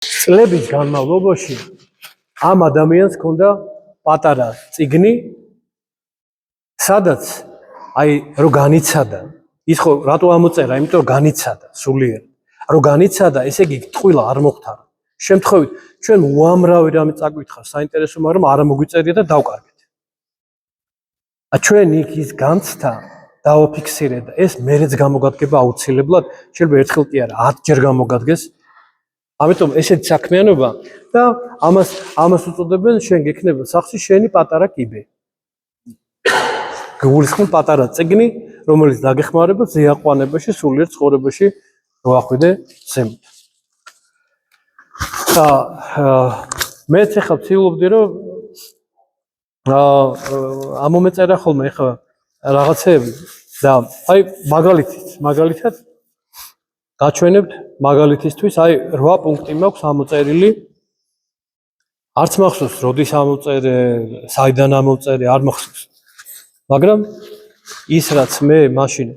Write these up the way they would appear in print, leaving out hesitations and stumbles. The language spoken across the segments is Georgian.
წლების განმავლობაში ამ ადამიანს ჰქონდა პატარა წიგნი, სადაც აი რო განიცადა, ის ხო რატო ამოწერა, იმიტომ რომ განიცადა სულიერ. რო განიცადა, ესე იგი ტყუილა არ მოხდარა. შემთხვევით ჩვენ უამრავი რამე წაგვითხარ საინტერესო, მაგრამ არ მოგვიწერია და დავკარგეთ. ჩვენ იქ ის განცდა დავაფიქსირე და ეს მერეც გამოგადგება აუცილებლად, შეიძლება ერთხელ კი არა, 10 ჯერ გამოგადგეს. ამიტომ ესეთი საქმიანობა და ამას უწოდებენ შენ გექნება სახში შენი პატარა კიბე. გულისხმობ პატარა წიგნი, რომელიც დაგეხმარება ზეაყვანებაში, სულიერ ცხოვრებაში მოახვიდე ზემოთ. მეც ახლა ვცდილობდი რომ ამომეწერა ხოლმე ახლა რაღაცეები და აი მაგალითად გაჩვენებთ მაგალითისთვის აი 8 პუნქტი მაქვს ამოწერილი. არც მახსოვს როდის ამოწერე, საიდან ამოწერე, არ მახსოვს. მაგრამ ის რაც მე მაშინ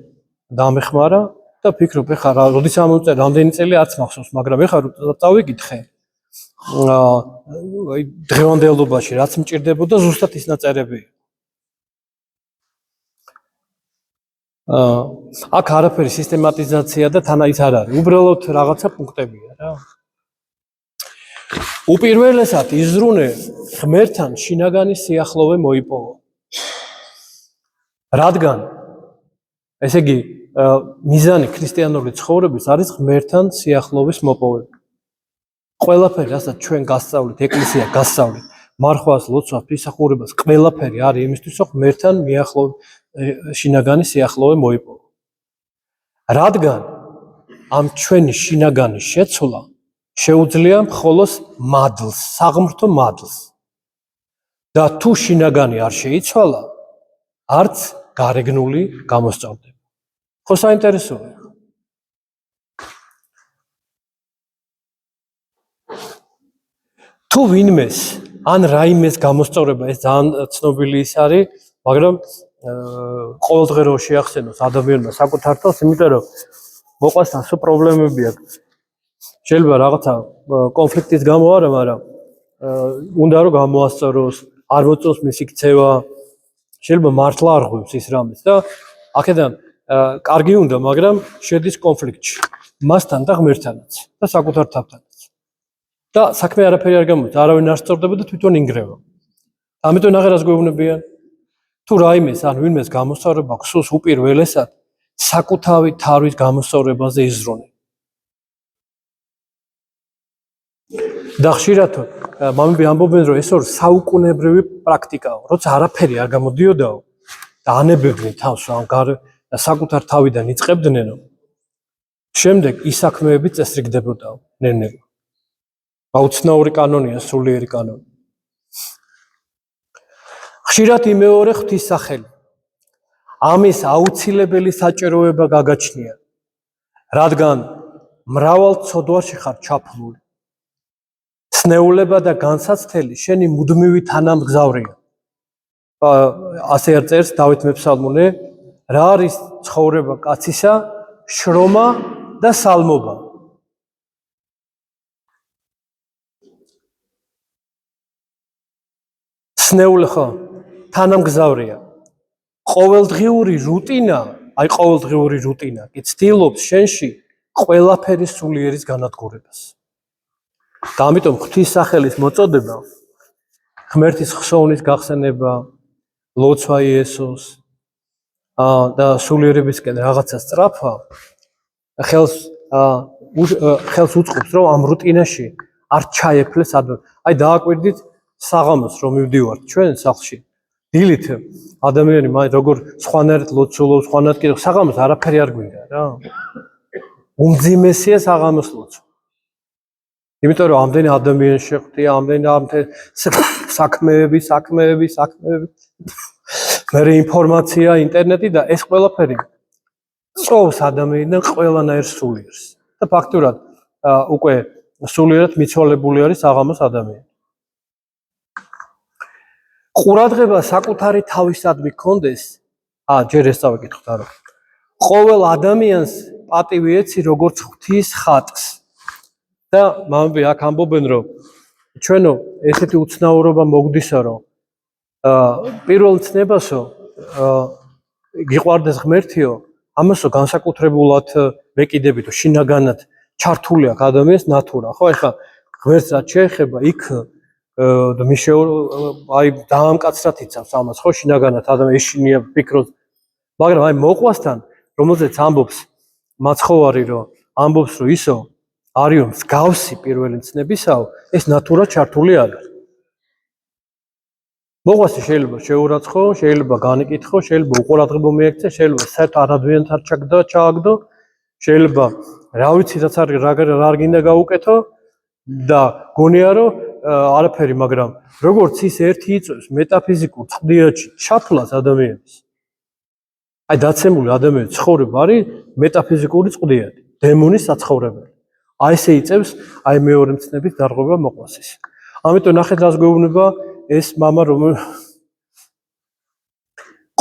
დამეხმარა და ფიქრობ ეხლა როდის ამოწერე, რამდენი წელი არც მახსოვს, მაგრამ ეხლა წავიკითხე. აი დღევანდელობაში რაც მჭირდებოდა ზუსტად ის ნაწერები. აქ არაფერი სისტემატიზაცია და თანაიც არ არის. უბრალოდ რაღაცა პუნქტებია რა. უპირველესად იზრუნე ღმერთთან შინაგანი სიახლოვე მოიპოვა. რადგან ესე იგი მიზანი ქრისტიანული ცხოვრების არის ღმერთთან სიახლოვის მოპოვება. ყველაფერი, რასაც ჩვენ გასწავლით, ეკლესია გასწავლით, მარხვას, ლოცვას, ფისახურებას, ყველაფერი არის იმისთვის, რომ ღმერთთან შინაგანი სიახლოვე მოიპოვა. რადგან ამ ჩვენი შინაგანის შეცვლა შეუძლია მხოლოდ მადლს, საღმრთო მადლს. და თუ შინაგანი არ შეიცვალა, არც გარეგნული გამოსწორდება. ხო საინტერესოა. თუ ვინმეს ან რაიმეს გამოსწორება ეს ძალიან ცნობილი ის არის, მაგრამ ყოველდღე რო შეახსენოს ადამიანმა საკუთარ თავს, იმიტომ რომ მოყვას ასო პრობლემები აქვს. შეიძლება რაღაცა კონფლიქტის გამო არა, მაგრამ უნდა რომ გამოასწოროს, არ მოწონს მისი ქცევა, შეიძლება მართლა არ ღვივს ის რამეს და აქედან კარგი უნდა, მაგრამ შედის კონფლიქტში მასთან და ღმერთთანაც და საკუთარ თავთანაც. და საქმე არაფერი არ გამოდის, არავინ არ სწორდება და თვითონ ინგრევა. ამიტომ ნახე გვეუბნებიან. თუ რაიმეს ან ვინმეს გამოსწორება გსურს უპირველესად საკუთავი თავის გამოსწორებაზე იზრუნე. და ხშირად მამები ამბობენ, რომ ეს ორი საუკუნეებრივი პრაქტიკაა, როცა არაფერი არ გამოდიოდაო და ანებებდნენ თავს, რომ საკუთარ თავიდან იწყებდნენო, შემდეგ ის საქმეები წესრიგდებოდაო, ნელ-ნელა. აუცნაური კანონია, სულიერი კანონი. ხშირად იმეორე ღვთის სახელი. ამის აუცილებელი საჭიროება გაგაჩნია, რადგან მრავალ ცოდვაში ხარ ჩაფლული. ცნეულება და განსაცდელი შენი მუდმივი თანამგზავრია. ასე არ წერს დავით მეფსალმონე, რა არის ცხოვრება კაცისა, შრომა და სალმობა. ცნეული ხო? თანამგზავრია. ყოველდღიური რუტინა, აი ყოველდღიური რუტინა, კი ცდილობს შენში ყველაფერი სულიერის განადგურებას. და ამიტომ ღვთის სახელის მოწოდება, ღმერთის ხსოვნის გახსენება, ლოცვა იესოს და სულიერებისკენ რაღაცა სწრაფვა ხელს უწყობს, რომ ამ რუტინაში არ ჩაეფლეს აი დააკვირდით საღამოს რომ მივდივართ ჩვენ სახლში. დილით ადამიანი როგორ სხვანაირად ლოცულობს, სხვანაირად კიდევ საღამოს არაფერი არ გვინდა რა. უმძიმესია საღამოს ლოცვა. იმიტომ რომ ამდენი ადამიანი შეხვდია, ამდენი საქმეები. მერე ინფორმაცია, ინტერნეტი და ეს ყველაფერი წოვს ადამიანიდან ყველანაირ სულიერს. და ფაქტურად უკვე სულიერად მიცვალებული არის საღამოს ადამიანი. ყურადღება საკუთარი თავისადმი გქონდეს, ჯერ ეს წავიკითხოთ, არა. ყოველ ადამიანს პატივი ეცი როგორც ღვთის ხატს და მამები აქ ამბობენ რომ ჩვენო ესეთი უცნაურობა მოგდისა რომ პირველ ცნებასო გიყვარდეს ღმერთიო ამასო განსაკუთრებულად ვეკიდებითო შინაგანად ჩართული აქვს ადამიანის ნატურა ხო ეხლა ღმერთს რაც შეეხება იქ აი დაამკაცრად იცავს ამას ხო შინაგანად ადამიანი ეშინია ფიქრობს მაგრამ აი მოყვასთან რომელზეც ამბობს მაცხოვარი რომ ამბობს რომ ისო არიო მსგავსი პირველი ცნებისაო ეს ნატურა ჩართული არის მოყვასი შეიძლება შეურაცხო შეიძლება განიკითხო შეიძლება უყურადღებო მიექცე შეიძლება საერთოდ არადვიანთან ჩააგდო შეიძლება რა ვიცი რაც რა გინდა გაუკეთო და გონია რომ არაფერი მაგრამ როგორც ის ერთი იწვევს მეტაფიზიკურ წდიაჩი ჩათვლას ადამიანის აი დაცემული ადამიანის ცხოვრება არის მეტაფიზიკური წდიადი დემონის საცხოვრებელი აი ესე იწევს აი მეორე მცნების დარღვევა მოყვასის ამიტომ ნახეთ რას გვეუბნება ეს мама რომ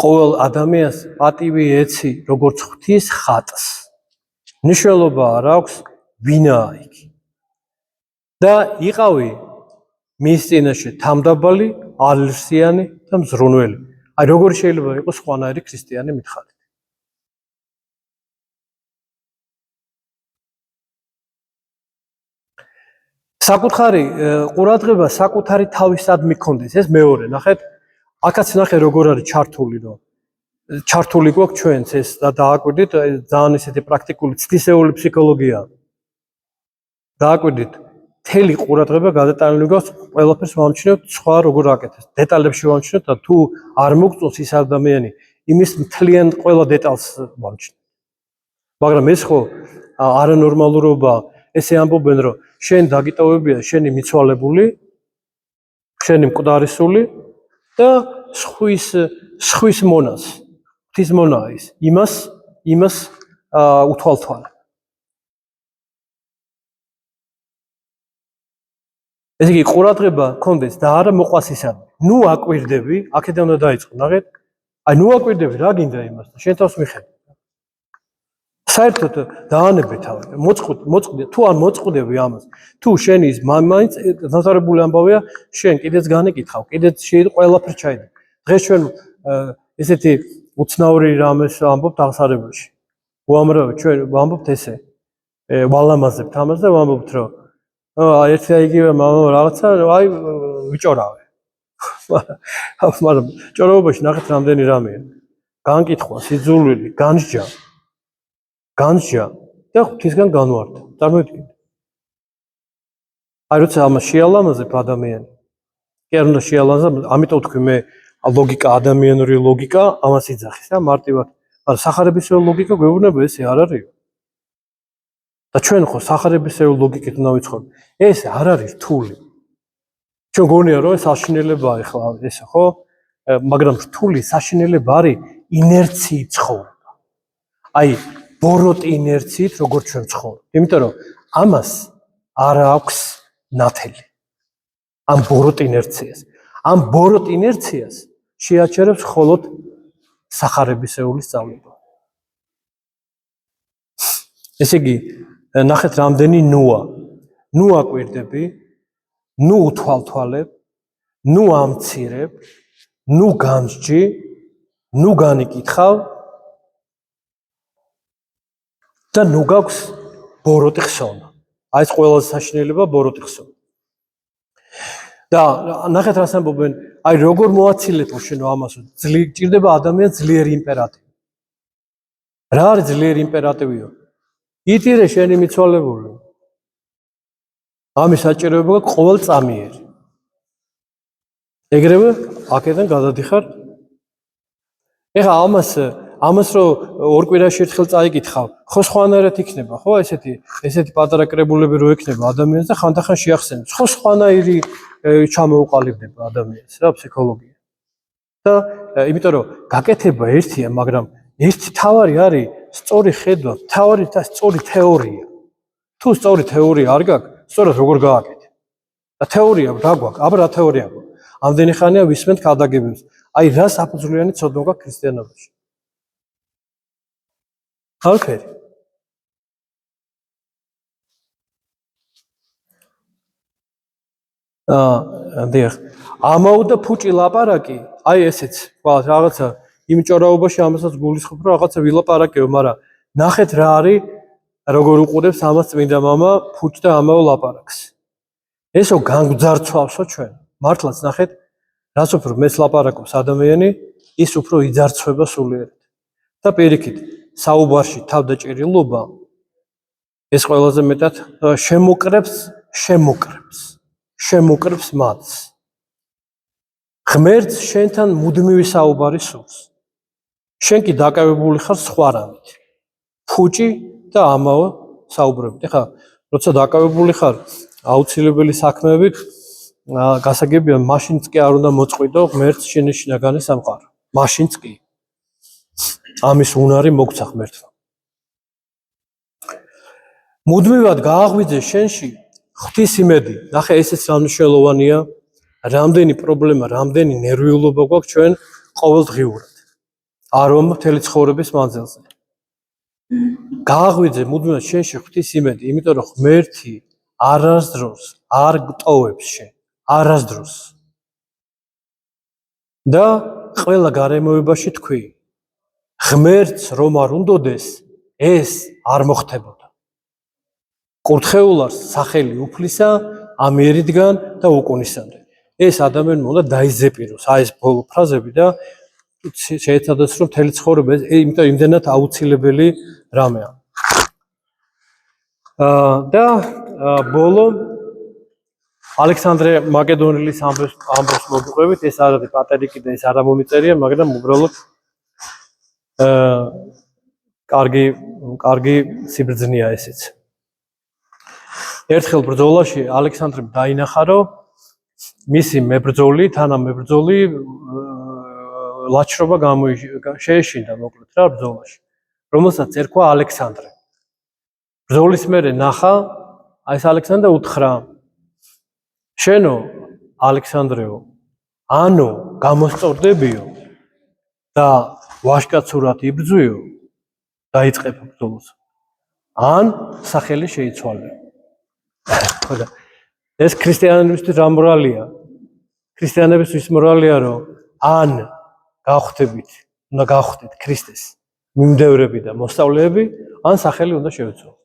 ყოველ ადამიანს პატივი ეცი როგორც ღვთის ხატს ნიშნულობა არ აქვს ვინაა იქ და იყავი მის წინაშე თამდაბალი ალერსიანი და მზრუნველი აი როგორ შეიძლება იყოს ხვანაირი ქრისტიანი მითხარით საკუთხარი ყურადღება საკუთარი თავისად მიქონდეს ეს მეორე ნახეთ აქაც ნახე როგორ არის ჩართული რომ ჩართული გვაქვს ჩვენც ეს და დააკვირდით ძალიან ისეთი პრაქტიკული ცდისეული ფსიქოლოგია დააკვირდით თელი ყურადღება გადატანილი გვაქვს ყველაფერს ვამჩნევთ სხვა როგორ აკეთებს დეტალებში ვამჩნევთ და თუ არ მოგწონს ის ადამიანი იმის მთლიან ყველა დეტალს ვამჩნევთ მაგრამ ეს ხო არანორმალურობა ესე ამბობენ რომ შენ დაგიტოვებია შენი მიცვალებული შენი მკვდარისული და სხვის მონას ღვთის მონაა ის იმას უთვალთვალე ესე იგი ყურადღება გქონდეს და არა მოყვასისადმი ნუ აკვირდები აქედან უნდა დაიწყო ნახეთ აი ნუ აკვირდები რა გინდა იმასთან შენ თავს მიხედავ საერთოდ დაანებე თავი მოწყდე თუ არ მოწყდები ამას თუ შენი ის მაინც დაზარებული ამბავია შენ კიდეც განეკითხავ კიდეც ყველაფერს ჩაიდე დღეს ჩვენ ესეთი უცნაური რამეს ამბობთ აღსარებაში უამრავი ჩვენ ვამბობთ ესე ვალამაზებთ ამას და ვამბობთ რომ ერთი იგივე მამა რაღაცა აი ვიჭორავე მაგრამ ჭორაობაში ნახეთ რამდენი რამეა განკითხვა სიძულვილი განსჯა და ღვთისგან განვარდა. წარმოიდგინეთ. აი როცა ამას შეალამაზებ ადამიანი. კი არ უნდა შეალამაზებ, ამიტომ თქვი მე ლოგიკა, ადამიანური ლოგიკა ამას იძახის და მარტივად. მაგრამ სახარებისეულ ლოგიკა გვეუბნება ესე არ არის. და ჩვენ ხო სახარებისეულ ლოგიკით უნდა ვიცხოვროთ. ეს არ არის რთული. ჩვენ გონია რომ ეს საშინელებაა ეხლა ესე ხო? მაგრამ რთული საშინელება არის ინერციით ცხოვრება. აი ბოროტი ინერციით როგორც ჩვენ ცხოვრობ. იმიტომ რომ ამას არ აქვს ნათელი. ამ ბოროტ ინერციას. ამ ბოროტ ინერციას შეაჩერებს მხოლოდ სახარებისეული სწავლება. ესე იგი, ნახეთ რამდენი ნუა. ნუ აკვირდები, ნუ უთვალთვალებ, ნუ ამცირებ, ნუ გამსჯი, ნუ განიკითხავ და ნუ გაქვს ბოროტი ხსოვნა. აი ეს ყველაზე საშინელება ბოროტი ხსოვნა. და ნახეთ რას ამბობენ, აი როგორ მოაცილებო შენო ამასო, ჭირდება ადამიანს ძლიერი იმპერატივი. რა არის ძლიერი იმპერატივიო? იტირე შენი მიცვალებული. ამის საჭიროება გაქვს ყოველ წამიერი. ეგრევე აქედან გადადიხარ. ეხლა ამას რო ორ კვირაში ერთხელ წაიკითხავ, ხო სხვანაირად იქნება, ხო ესეთი პატარა კრებულები რო ექნება ადამიანს და ხანდახან შეახსენებს. ხო სხვანაირი ჩამოუყალიბდება ადამიანს რა ფსიქოლოგია. და იმიტომ რომ გაკეთება ერთია, მაგრამ ერთი თავარი არის სწორი ხედვა, თავარი და სწორი თეორია. თუ სწორი თეორია არ გაქვს, სწორად როგორ გააკეთე? და თეორია რა გვაქვს? აბა რა თეორია გვაქვს? ამდენი ხანია ვისმენთ ქადაგებებს. აი რა საფუძვლიანი ცოდვა გაქვს ქრისტიანობაში? არაფერი. დიახ. ამაო და ფუჭი ლაპარაკი, აი ესეც, თქვა რაღაცა იმ ჭორაობაში ამასაც გულისხმობ, რომ რაღაცა ვილაპარაკეო, მაგრამ ნახეთ რა არის, როგორ უყურებს ამას წმინდა მამა ფუჭ და ამაო ლაპარაკს. ესო განგვძარცვავსო ჩვენ. მართლაც ნახეთ, რაც უფრო მეც ლაპარაკობს ადამიანი, ის უფრო იძარცვება სულიერად. და პირიქით, საუბარში თავდაჭერილობა ეს ყველაზე მეტად შემოკრებს მათს. ღმერთს შენთან მუდმივი საუბარი სურს. შენ კი დაკავებული ხარ სხვა რამით. ფუჭი და ამაო საუბრებით. ეხლა როცა დაკავებული ხარ აუცილებელი საქმეებით, გასაგებია მაშინც კი არ უნდა მოწყვიდო ღმერთს შენი შინაგანი სამყარო. მაშინც კი. ამის უნარი მოგცა ღმერთმა. მუდმივად გააღვიძე შენში ღვთის იმედი. ნახე ესეც რა მნიშვნელოვანია, რამდენი პრობლემა, რამდენი ნერვიულობა გვაქვს ჩვენ ყოველდღიურად. არომ მთელი ცხოვრების მანძილზე. გააღვიძე მუდმივად შენში ღვთის იმედი, იმიტომ რომ ღმერთი არასდროს არ გტოვებს შენ, არასდროს. და ყველა გარემოებაში თქვი, ღმერთს რომ არ უნდოდეს, ეს არ მოხდებოდა. კურთხეულას სახელი უფლისა, ამიერიდან და უკუნისამდე. ეს ადამიანმა უნდა დაიზეპიროს, აი ეს ბოლო ფრაზები და შეეცადოს რომ მთელი ცხოვრება, იმიტომ იმდენად აუცილებელი რამეა. და ბოლო ალექსანდრე მაკედონელის ამბავს მოგყვებით, ეს არ არის პატერიკი და ეს არ მომიწერია, მაგრამ უბრალოდ კარგი სიბრძნეა ესეც. ერთხელ ბრძოლაში ალექსანდრემ დაინახა, რომ მისი მებრძოლი, თანამებრძოლი ლაჩრობა შეეშინდა მოკლედ რა ბრძოლაში, რომელსაც ერქვა ალექსანდრე. ბრძოლის მერე ნახა, აი ეს ალექსანდრე უთხრა, შენო ალექსანდრეო, ანუ გამოსწორდებიო და ვაშკაცურად იბრძვიო, დაიწყებ ბრძოლას. ან სახელი შეიცვალე. ხოდა ეს ქრისტიანებისთვის რა მორალია? ქრისტიანებისთვის მორალია, რომ ან გავხდებით, უნდა გავხდეთ ქრისტეს მიმდევრები და მოსწავლეები, ან სახელი უნდა შევიცვალოთ.